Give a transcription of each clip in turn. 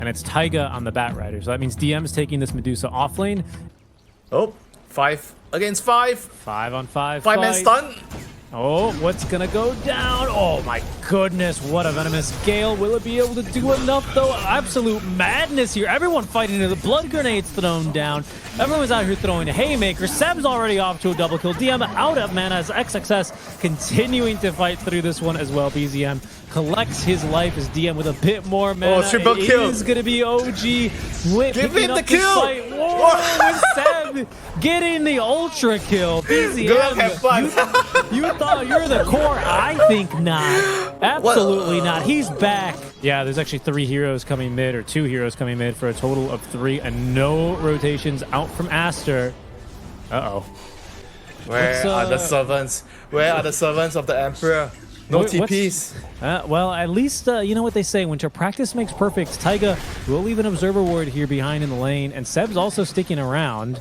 and it's Taiga on the Bat Rider. So that means DM is taking this Medusa off lane. Oh, 5 against 5. 5 on 5. 5-man stun. Oh, what's gonna go down? Oh my goodness, what a venomous gale. Will it be able to do enough though? Absolute madness here. Everyone fighting to the blood grenades thrown down. Everyone's out here throwing a haymaker. Seb's already off to a double kill. DM out of mana as XXS continuing to fight through this one as well. BZM collects his life as DM with a bit more mana. Oh, triple kill. It is gonna be OG. Give him the kill. Whoa, Seb getting the ultra kill. BZM, you thought you're the core? I think not. Absolutely not. He's back. Yeah, there's actually 3 heroes coming mid, or 2 heroes coming mid for a total of 3, and no rotations out from Aster. Uh-oh. Where are the servants? Where are the servants of the Emperor? No TPs. Well, at least, you know what they say, Winter, practice makes perfect. Taiga will leave an observer ward here behind in the lane, and Seb's also sticking around.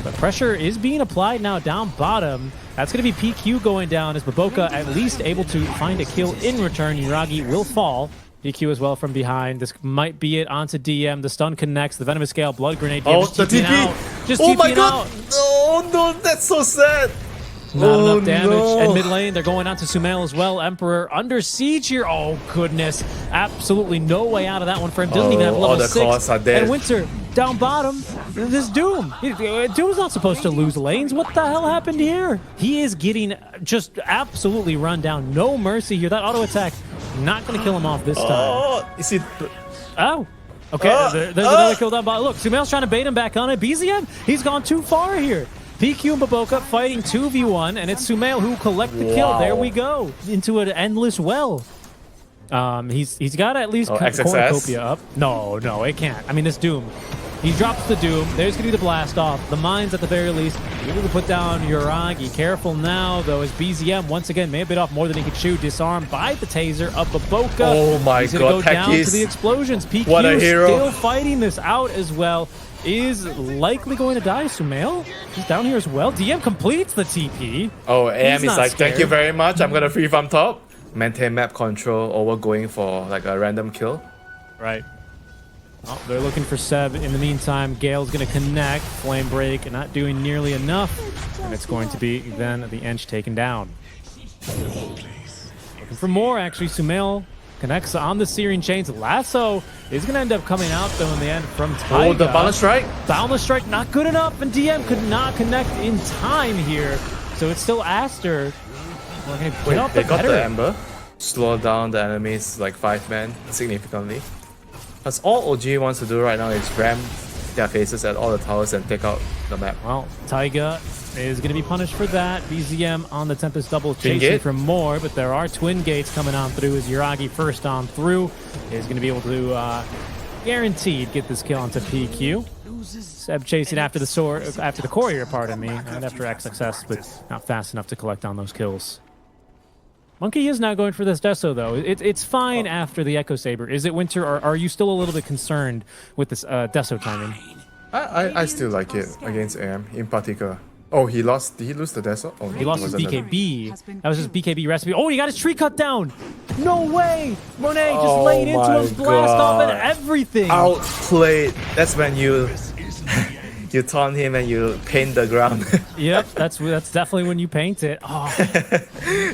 But pressure is being applied now down bottom. That's going to be PQ going down as Baboka at least able to find a kill in return. Yuragi will fall. PQ as well from behind. This might be it onto DM. The stun connects. The Venomous Gale, Blood Grenade. Oh, the TP! Oh my god! Oh no, that's so sad! Not enough damage. No. And mid lane, they're going on to Sumail as well. Emperor under siege here. Oh, goodness. Absolutely no way out of that one for him. Doesn't even have level 6. Costs are dead. And Winter down bottom. This Doom. Doom's not supposed to lose lanes. What the hell happened here? He is getting just absolutely run down. No mercy here. That auto attack not going to kill him off this time. Oh, is it? Oh. Okay, there's another kill down bottom. Look, Sumail's trying to bait him back on it. BZM, he's gone too far here. PQ and Baboka fighting 2v1, and it's Sumail who collect the kill. There we go. Into an endless well. He's got at least Cornucopia up. No, it can't. I mean, this Doom. He drops the Doom. There's going to be the blast off. The mines at the very least. Able to put down Yuragi. Careful now, though, as BZM once again may have bit off more than he could chew. Disarmed by the taser of Baboka. Oh my god, he's going to go down to the explosions. PQ what a hero. Still fighting this out as well. Is likely going to die. Sumail, he's down here as well. DM completes the TP. Oh, AM is like, thank you very much. I'm going to free from top. Maintain map control over going for like a random kill. Right. Oh, they're looking for Seb. In the meantime, Gale's going to connect. Flame break, not doing nearly enough. And it's going to be then the Ench taken down. Looking for more, actually. Sumail connects on the Searing Chains. Lasso is going to end up coming out, though, in the end from Taiga. Oh, the Boundless Strike? Boundless Strike, not good enough, and DM could not connect in time here. So it's still Aster. Wait, they got the Ember. Slow down the enemies, like 5-man, significantly. Because all OG wants to do right now is ram their faces at all the towers and take out the map. Well, Taiga is going to be punished for that. BZM on the Tempest double chasing for more, but there are twin gates coming on through as Yuragi first on through is going to be able to guaranteed get this kill onto PQ. Seb chasing after the courier, pardon me, and after XXS, but not fast enough to collect on those kills. Monkey is now going for this Deso, though. It's fine after the Echo Saber. Is it, Winter, or are you still a little bit concerned with this Deso timing? I still like it against AM in particular. Oh, he lost. Did he lose the Deso? Oh, he lost his BKB. That was his BKB recipe. Oh, he got his tree cut down. No way. Monet just laid into him, blast off and everything. Outplayed. That's when you taunt him and you paint the ground. Yep, that's definitely when you paint it. Oh.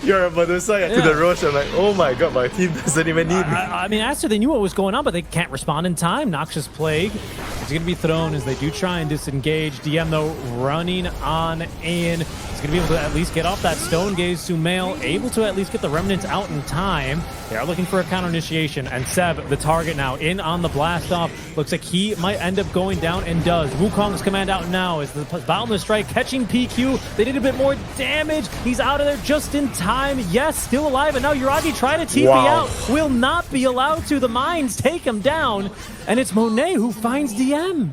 You're a Medusa to the Roche. I'm like, oh my god, my team doesn't even need me. I mean, Aster, they knew what was going on, but they can't respond in time. Noxious Plague is going to be thrown as they do try and disengage. DM, though, running on in. He's going to be able to at least get off that Stone Gaze. Sumail able to at least get the Remnants out in time. They are looking for a counter initiation, and Seb, the target now, in on the blast off. Looks like he might end up going down and does. Wukong's command out now is the Boundless Strike catching PQ. They did a bit more damage. He's out of there just in time. Yes, still alive, and now Yuragi trying to TP out. Will not be allowed to. The mines take him down, and it's Monet who finds DM.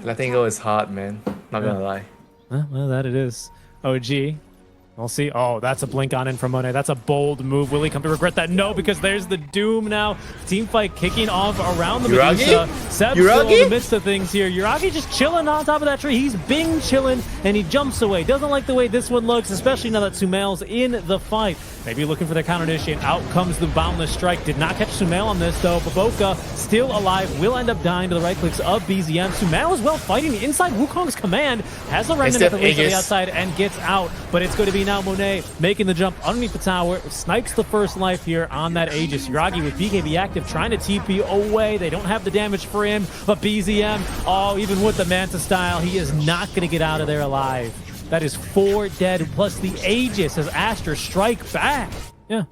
Letting go is hard, man. Not gonna lie. Well, that it is. OG. We'll see. Oh, that's a blink on in from Monet. That's a bold move. Will he come to regret that? No, because there's the Doom now. Team fight kicking off around the Medusa. Seb's still in the midst of things here. Yuragi just chilling on top of that tree. He's Bing chilling, and he jumps away. Doesn't like the way this one looks, especially now that Sumail's in the fight. Maybe looking for the counter initiate. Out comes the Boundless Strike. Did not catch Sumail on this, though. Baboka still alive. Will end up dying to the right clicks of BZM. Sumail as well fighting inside Wukong's command. Has a remnant at the wing on the outside and gets out. But it's going to be now Monet making the jump underneath the tower. Snipes the first life here on that Aegis. Yuragi with BKB active trying to TP away. They don't have the damage for him. But BZM, oh, even with the Manta style, he is not going to get out of there alive. That is 4 dead, plus the Aegis as Aster strike back. Yeah,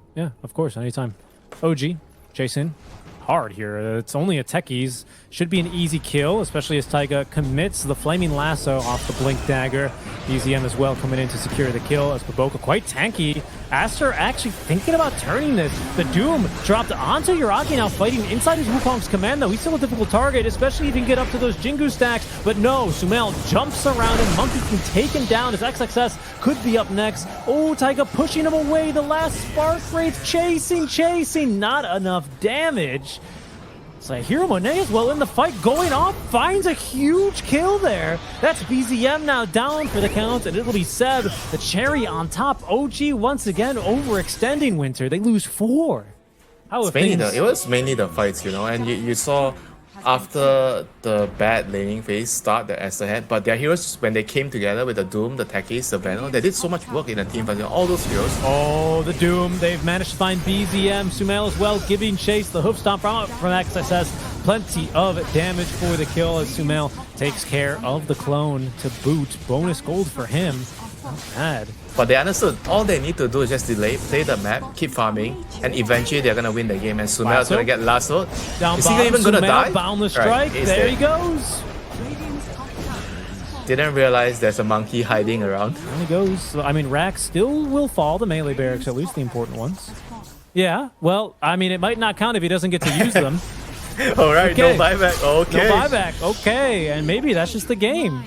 of course, anytime. OG, chasing hard here. It's only a techies. Should be an easy kill, especially as Taiga commits the Flaming Lasso off the Blink Dagger. BZM as well coming in to secure the kill as Baboka quite tanky. Aster actually thinking about turning this. The Doom dropped onto Yuragi now fighting inside his Wukong's command though. He's still a difficult target, especially if he can get up to those Jingu stacks. But no, Sumail jumps around and Monkey can take him down as XXS could be up next. Oh, Taiga pushing him away. The last Spark Wraith chasing. Not enough damage. So Hero Monet as well in the fight, going off, finds a huge kill there. That's BZM now down for the count, and it'll be Seb, the cherry on top. OG once again overextending Winter. They lose 4. It was mainly the fights, you know, and you saw after the bad laning phase start that Aster had, but their heroes, when they came together with the Doom, the Techies, the Venom, they did so much work in the team, but all those heroes. Oh, the Doom, they've managed to find BZM, Sumail as well, giving chase, the hoof stomp from XSS, plenty of damage for the kill as Sumail takes care of the clone to boot. Bonus gold for him, not bad. But they understood all they need to do is just delay, play the map, keep farming, and eventually they're gonna win the game. And Sumail's gonna get lassoed. Is he even gonna die? Boundless strike. Right, there he goes. Didn't realize there's a monkey hiding around. There he goes. I mean, Rack still will fall. The melee barracks, at least the important ones. Yeah. Well, I mean, it might not count if he doesn't get to use them. All right. Okay. No buyback. Okay. No buyback. Okay. And maybe that's just the game.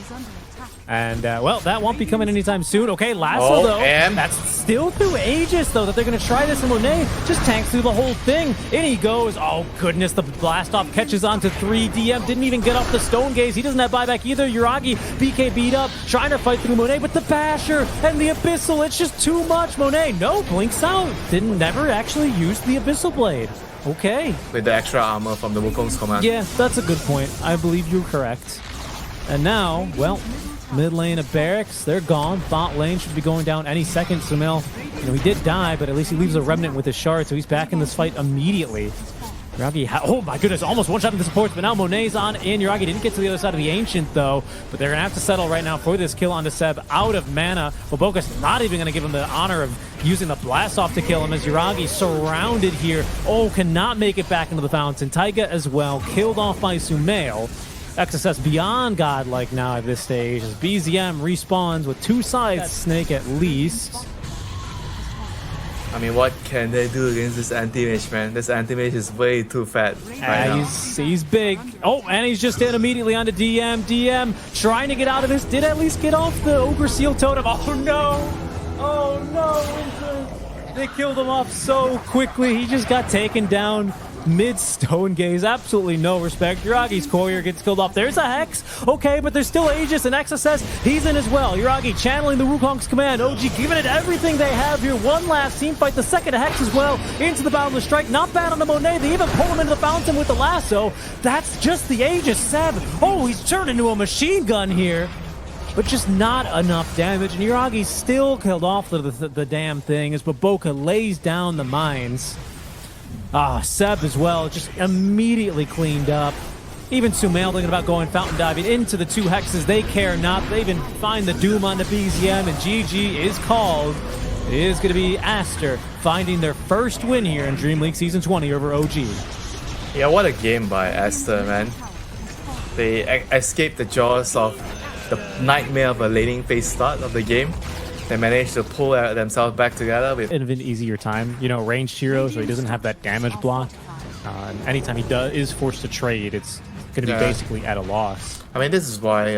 And, well, that won't be coming anytime soon. Okay, Lasso, though. And that's still through Aegis, though, that they're going to try this. And Monet just tanks through the whole thing. In he goes. Oh, goodness. The blast-off catches onto 3. DM didn't even get off the Stone Gaze. He doesn't have buyback either. Yuragi, BK beat up, trying to fight through Monet. But the Basher and the Abyssal, it's just too much. Monet, no, blinks out. Never actually used the Abyssal Blade. Okay. With the extra armor from the Wukong's command. Yeah, that's a good point. I believe you're correct. And now, well, mid lane of Barracks, they're gone. Bot lane should be going down any second. Sumail, he did die, but at least he leaves a remnant with his shard, so he's back in this fight immediately. Yuragi, oh my goodness, almost one shot in the supports, but now Monet's on in. Yuragi didn't get to the other side of the Ancient, though, but they're going to have to settle right now for this kill onto Seb out of mana. Baboka's not even going to give him the honor of using the blast off to kill him as Yuragi surrounded here. Oh, cannot make it back into the fountain. Taiga as well, killed off by Sumail. XSS beyond godlike now at this stage as BZM respawns with 2 sides. Snake at least. I mean, what can they do against this anti-mage, man? This anti-mage is way too fat right now. He's big. Oh, and he's just in immediately onto DM. DM trying to get out of this. Did at least get off the Ogre Seal Totem. Oh no! Oh no! They killed him off so quickly. He just got taken down mid Stone Gaze. Absolutely no respect. Yuragi's courier gets killed off. There's a Hex. Okay, but there's still Aegis and XSS. He's in as well. Yuragi channeling the Wukong's command. OG giving it everything they have here. One last team fight. The second Hex as well into the Boundless Strike. Not bad on the Monet. They even pull him into the fountain with the lasso. That's just the Aegis. Seb. Oh, he's turned into a machine gun here. But just not enough damage. And Yuragi still killed off the damn thing as Baboka lays down the mines. Seb as well, just immediately cleaned up. Even Sumail thinking about going fountain diving into the 2 hexes. They care not. They even find the Doom on the BZM, and GG is called. It is going to be Aster finding their first win here in Dreamleague Season 20 over OG. Yeah, what a game by Aster, man. They escaped the jaws of the nightmare of a laning phase start of the game. They managed to pull themselves back together with an easier time. Ranged hero, so he doesn't have that damage block. And anytime he is forced to trade, it's going to be basically at a loss. I mean, this is why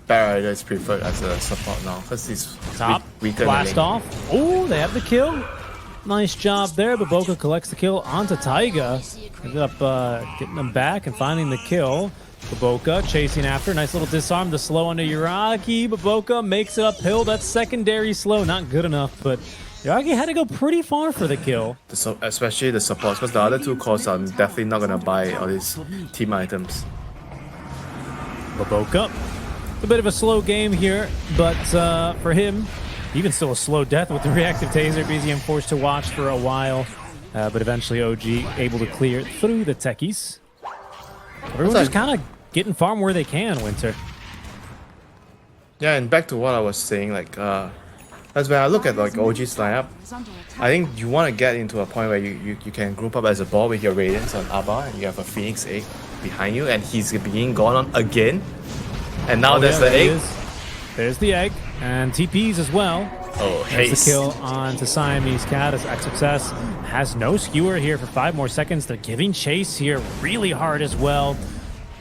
Barrier is preferred as a support now, because he's weaker. Blast off. Oh, they have the kill. Nice job there. Baboka collects the kill onto Taiga. Ended up getting them back and finding the kill. Baboka chasing after. Nice little disarm. The slow onto Yuragi. Baboka makes it uphill. That's secondary slow. Not good enough, but Yagi had to go pretty far for the kill. Especially the supports, because the other two cores are definitely not gonna buy all these team items. Baboka. A bit of a slow game here, but for him, even still a slow death with the reactive taser. BZM forced to watch for a while, but eventually OG able to clear through the techies. Everyone's just kind of getting farm where they can, Winter. Yeah, and back to what I was saying, like, as when I look at like OG's lineup, I think you want to get into a point where you can group up as a ball with your Radiance on Abba, and you have a Phoenix egg behind you, and he's being gone on again. And now there's the egg. There's the egg, and TPs as well. Oh, there's haste. the kill onto Siamese Cat as XXS has no skewer here for 5 more seconds. They're giving chase here really hard as well.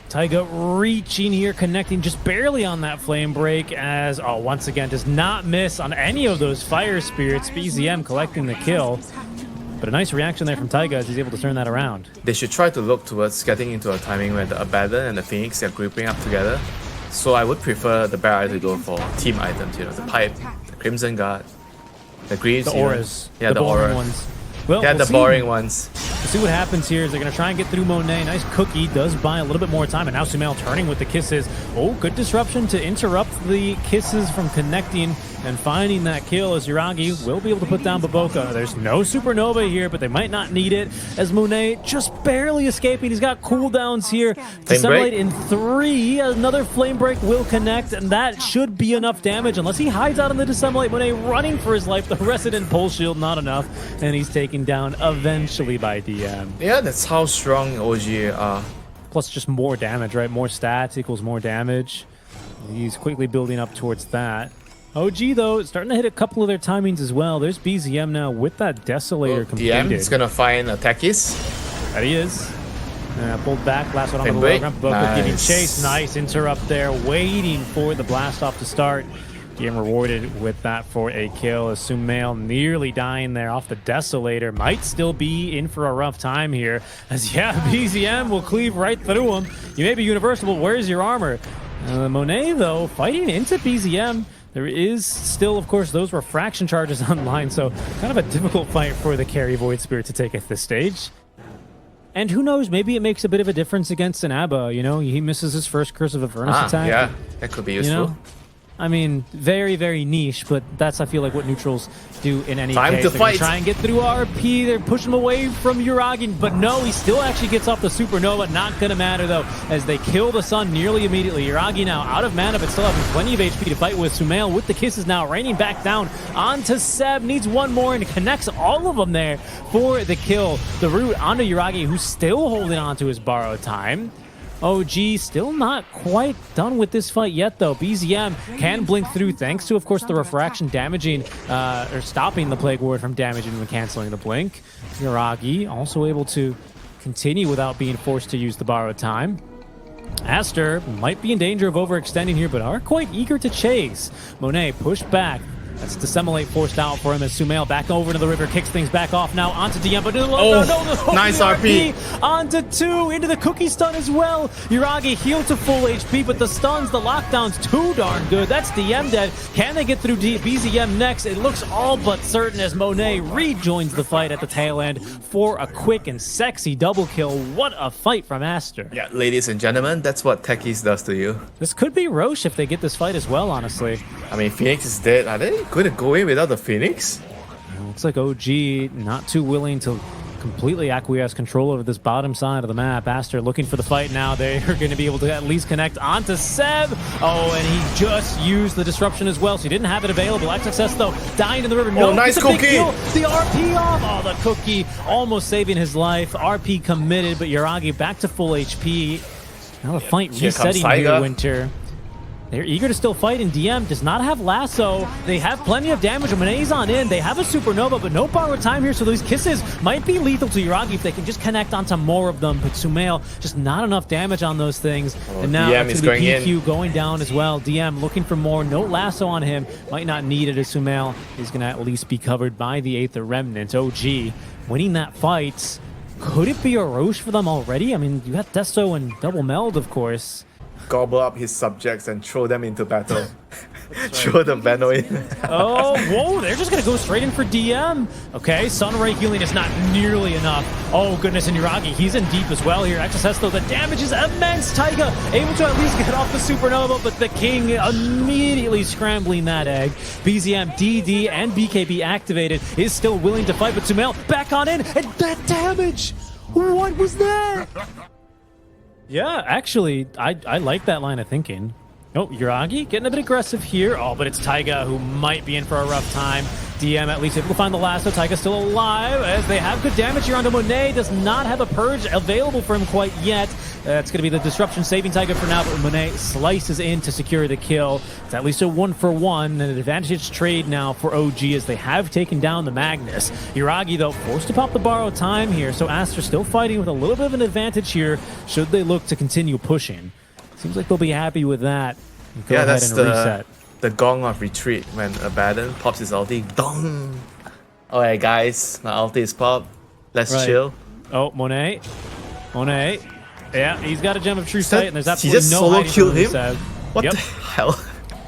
Taiga reaching here, connecting just barely on that flame break as, once again, does not miss on any of those fire spirits. BZM collecting the kill. But a nice reaction there from Taiga as he's able to turn that around. They should try to look towards getting into a timing where the Abaddon and the Phoenix are grouping up together. So I would prefer the Barrier to go for team items, you know, the Pipe, the Crimson Guard, the Greaves. The auras. Yeah, the boring aura ones. Well, yeah, the boring ones. We'll see what happens here. Is they're going to try and get through Monet. Nice cookie. Does buy a little bit more time. And now Sumail turning with the kisses. Oh, good disruption to interrupt the kisses from connecting and finding that kill as Yuragi will be able to put down Baboka. There's no supernova here, but they might not need it as Monet just barely escaping. He's got cooldowns here. Disseminate in 3. Another flame break will connect, and that should be enough damage unless he hides out in the Disseminate. Monet running for his life. The resident pulse shield, not enough. And he's taken down eventually by DM. Yeah, that's how strong OG are. Plus just more damage, right? More stats equals more damage. He's quickly building up towards that. OG, though, starting to hit a couple of their timings as well. There's BZM now with that Desolator completed. DM is going to find a Techies. That he is. Pulled back, last one on the low ground. Nice. Giving chase. Nice interrupt there, waiting for the blast off to start. Game rewarded with that for a kill as Sumail nearly dying there off the Desolator. Might still be in for a rough time here. As, yeah, BZM will cleave right through him. You may be universal, but where's your armor? Monet, though, fighting into BZM. There is still, of course, those refraction charges online, so kind of a difficult fight for the carry Void Spirit to take at this stage. And who knows, maybe it makes a bit of a difference against an Abba, you know? He misses his first Curse of Avernus attack. Yeah, that could be useful. You know? I mean, very, very niche, but that's, I feel like, what neutrals do in any Time case. to They're fight. try and get through RP. They're pushing him away from Yuragi, but no, he still actually gets off the Supernova. Not going to matter, though, as they kill the Sun nearly immediately. Yuragi now out of mana, but still having plenty of HP to fight with. Sumail with the kisses now, raining back down onto Seb. Needs one more and connects all of them there for the kill. The root onto Yuragi, who's still holding on to his borrowed time. OG still not quite done with this fight yet, though. BZM can blink through thanks to, of course, the refraction damaging, or stopping the Plague Ward from damaging and canceling the blink. Yuragi also able to continue without being forced to use the borrowed time. Aster might be in danger of overextending here, but are quite eager to chase. Monet pushed back. That's Disseminate forced out for him as Sumail back over to the river, kicks things back off now onto DM, but nice RP. Onto 2, into the cookie stun as well. Yuragi healed to full HP, but the stuns, the lockdown's too darn good. That's DM dead. Can they get through BZM next? It looks all but certain as Monet rejoins the fight at the tail end for a quick and sexy double kill. What a fight from Aster. Yeah, ladies and gentlemen, that's what Techies does to you. This could be Roche if they get this fight as well, honestly. I mean, Phoenix is dead. Are they going to go in without the Phoenix? Looks like OG not too willing to completely acquiesce control over this bottom side of the map. Aster looking for the fight now. They are going to be able to at least connect onto Seb. Oh, and he just used the disruption as well, so he didn't have it available. XXS, though, dying in the river. No, nice cookie. The RP off. Oh, the cookie almost saving his life. RP committed, but Yuragi back to full HP. Now the fight resetting here, Winter. They're eager to still fight, and DM does not have lasso. They have plenty of damage. Mone's on in. They have a supernova, but no borrowed time here, so those kisses might be lethal to Yuragi if they can just connect onto more of them. But Sumail, just not enough damage on those things. And now DM is going PQ going down as well. DM looking for more. No lasso on him. Might not need it as Sumail is going to at least be covered by the Aether Remnant. OG winning that fight. Could it be a Roche for them already? I mean, you got Desto and Double Meld, of course. Gobble up his subjects and throw them into battle. Throw the Veno in. Oh, whoa, they're just going to go straight in for DM. Okay, Sunray healing is not nearly enough. Oh, goodness, and Yuragi, he's in deep as well here. XSS, though, the damage is immense. Taiga able to at least get off the Supernova, but the King immediately scrambling that egg. BZM, DD, and BKB activated, is still willing to fight, but Sumail back on in, and that damage! What was that? Yeah, actually, I like that line of thinking. Oh, Yuragi getting a bit aggressive here. Oh, but it's Taiga who might be in for a rough time. DM at least able to find the lasso. Taiga's still alive as they have good damage here onto Monet. Does not have a purge available for him quite yet. It's going to be the disruption saving Taiga for now, but Monet slices in to secure the kill. It's at least a 1-for-1 and an advantage trade now for OG as they have taken down the Magnus. Yuragi, though, forced to pop the borrow time here, so Aster still fighting with a little bit of an advantage here should they look to continue pushing. Seems like they'll be happy with that. Go ahead that's and reset. the gong of retreat when Abaddon pops his ulti. Dong! Alright guys, my ulti is popped. Let's chill. Oh, Monet. Yeah, he's got a Gem of True Sight, and there's absolutely he just no solo hiding killed from him? Rusev. What the hell?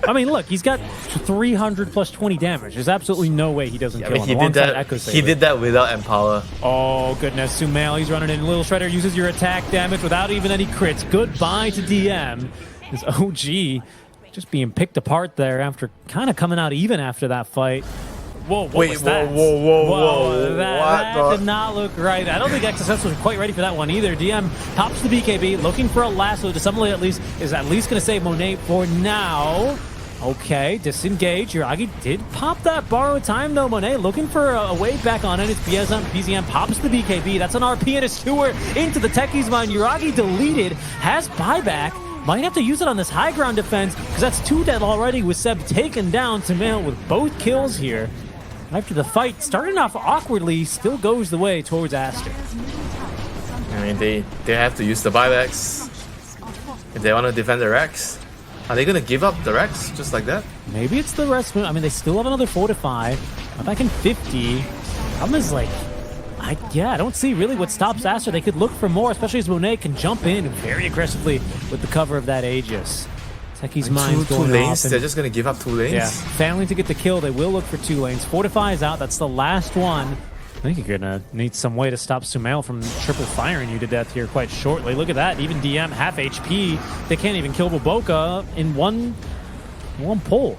I mean, look, he's got 300 plus 20 damage. There's absolutely no way he doesn't kill him. He did that without Empower. Oh, goodness. Sumail, he's running in. Little Shredder uses your attack damage without even any crits. Goodbye to DM. This OG just being picked apart there after kind of coming out even after that fight. Whoa, what was that? Whoa. That did not look right. I don't think XSS was quite ready for that one either. DM pops the BKB, looking for a lasso to some way at least, is at least going to save Monet for now. Okay, disengage. Yuragi did pop that borrowed time though. Monet looking for a way back on it. It's BZM pops the BKB. That's an RP and a Stewart into the Techie's mind. Yuragi deleted, has buyback. Might have to use it on this high ground defense because that's 2 dead already with Seb taken down. Sumail with both kills here. After the fight, starting off awkwardly, still goes the way towards Aster. I mean, they have to use the buybacks if they want to defend the Rex. Are they going to give up the Rex just like that? Maybe it's the rest. I mean, they still have another 4 to 5. I'm back in 50. Problem is, like, I don't see really what stops Aster. They could look for more, especially as Monet can jump in very aggressively with the cover of that Aegis. Techie's mind's going two lanes? off. They're just going to give up 2 lanes? Yeah, failing to get the kill, they will look for 2 lanes. Fortify is out. That's the last one. I think you're going to need some way to stop Sumail from triple firing you to death here quite shortly. Look at that. Even DM, half HP. They can't even kill Boboka in one pull.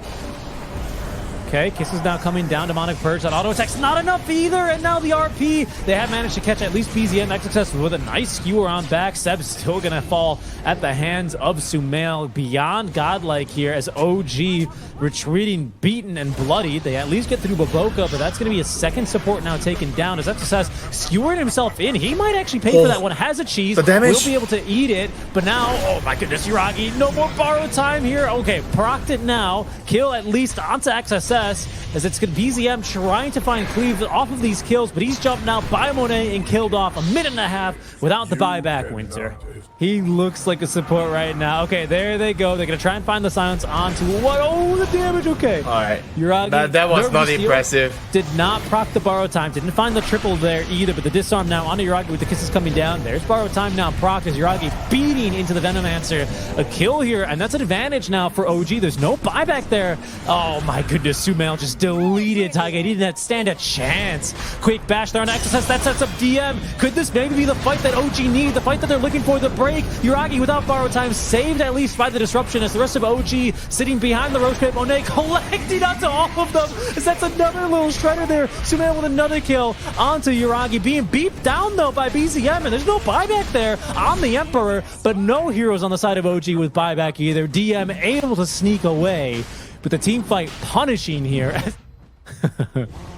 Okay, Kiss is now coming down. Demonic Purge. That auto attack's not enough either. And now the RP. They have managed to catch at least BZM XSS with a nice skewer on back. Seb's still going to fall at the hands of Sumail. Beyond godlike here as OG retreating, beaten, and bloodied. They at least get through Boboka, but that's going to be a second support now taken down as XSS skewered himself in. He might actually pay for that one. Has a cheese. The damage. Will be able to eat it, but now, oh my goodness, Yuragi, no more borrow time here. Okay, procced it now. Kill at least onto XSS. As it's going to be BZM trying to find Cleave off of these kills, but he's jumped now by Monet and killed off 1.5 minutes without the buyback, Winter. He looks like a support right now. Okay, there they go. They're going to try and find the silence onto what? Oh, the damage. Okay. All right. Yuragi, that was not impressive. Did not proc the borrow time. Didn't find the triple there either, but the disarm now onto Yuragi with the kisses coming down. There's borrow time now procced as Yuragi beating into the Venomancer. A kill here, and that's an advantage now for OG. There's no buyback there. Oh my goodness, Sumail just deleted Taiga. He didn't stand a chance. Quick bash there on XSS. That sets up DM. Could this maybe be the fight that OG need? The fight that they're looking for? The break. Yuragi without borrow time, saved at least by the disruption as the rest of OG sitting behind the Roche Pit. Monet collecting onto all of them. As that's another little shredder there. Sumail with another kill onto Yuragi. Being beat down though by BZM, and there's no buyback there on the Emperor, but no heroes on the side of OG with buyback either. DM able to sneak away, but the team fight punishing here.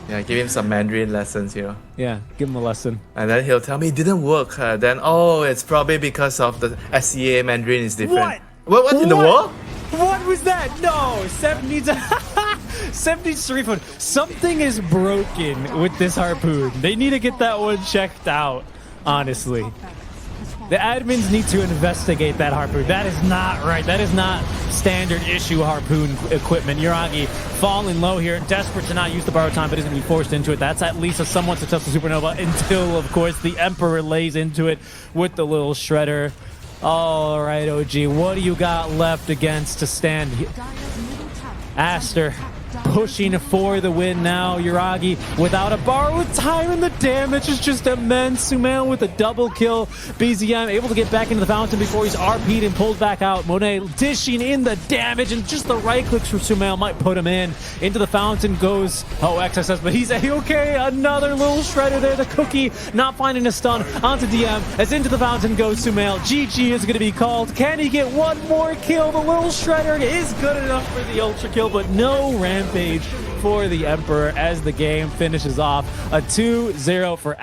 Yeah, give him some Mandarin lessons here. Yeah, give him a lesson. And then he'll tell me it didn't work. Then, oh, it's probably because of the SCA Mandarin is different. What in the world? What was that? No, Seb needs a... Seb needs to refund. Something is broken with this harpoon. They need to get that one checked out, honestly. The admins need to investigate that harpoon. That is not right. That is not standard issue harpoon equipment. Yuragi falling low here, desperate to not use the borrow time, but is going to be forced into it. That's at least a somewhat successful supernova until, of course, the Emperor lays into it with the little shredder. All right, OG, what do you got left against to stand here? Aster pushing for the win now. Yuragi without a borrowed time, and the damage is just immense. Sumail with a double kill. BZM able to get back into the fountain before he's RP'd and pulled back out. Monet dishing in the damage, and just the right clicks for Sumail might put him in. Into the fountain goes, oh, XSS, but he's A-okay. Another little shredder there. The cookie not finding a stun onto DM. As into the fountain goes Sumail. GG is going to be called. Can he get one more kill? The little shredder is good enough for the ultra kill, but no rampage for the Emperor as the game finishes off a 2-0 for